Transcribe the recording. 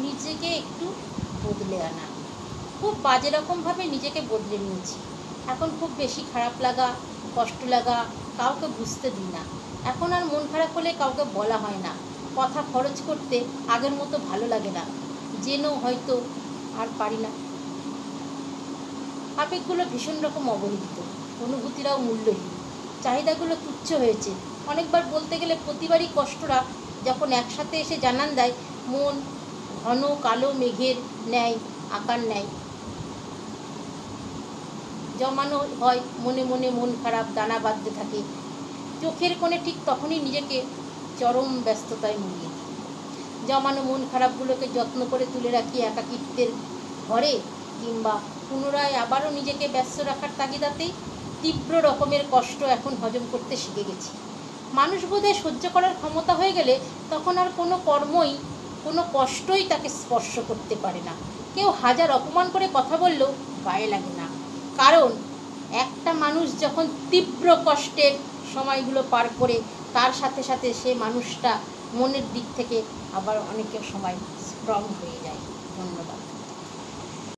নিজেকে একটু বদলে আনা। খুব বাজে রকমভাবে নিজেকে বদলে নিয়েছি। এখন খুব বেশি খারাপ লাগা, কষ্ট লাগা কাউকে বুঝতে দিই না। এখন আর মন খারাপ হলে কাউকে বলা হয় না। কথা খরচ করতে আগের মতো ভালো লাগে না, জেনেও হয়তো আর পারি না। আবেগগুলো ভীষণ রকম অবহেলিত, অনুভূতিরাও মূল্যহীন, চাহিদাগুলো তুচ্ছ হয়েছে। অনেকবার বলতে গেলে প্রতিবারই কষ্টরা যখন একসাথে এসে জানান দেয়, মন ঘন কালো মেঘের ন্যায় আকার নেয়, জমানো হয় মনে মনে মন খারাপ দানা বাঁধতে থাকে। চোখের কোণে ঠিক তখনই নিজেকে চরম ব্যস্ততায় মুড়িয়ে দিই। জমানো মন খারাপগুলোকে যত্ন করে তুলে রাখি একাকিত্বের ঘরে, কিংবা পুনরায় আবারও নিজেকে ব্যস্ত রাখার তাগিদাতেই। তীব্র রকমের কষ্ট এখন হজম করতে শিখে গেছি। মানুষ বোধহয় সহ্য করার ক্ষমতা হয়ে গেলে তখন আর কোনো কর্মই, কোনো কষ্টই তাকে স্পর্শ করতে পারে না। কেউ হাজার অপমান করে কথা বললেও গায়ে লাগে না, কারণ একটা মানুষ যখন তীব্র কষ্টের সময়গুলো পার করে, তার সাথে সাথে সে মানুষটা মনের দিক থেকে আবার অনেকের সময় স্ট্রং হয়ে যায়। ধন্যবাদ।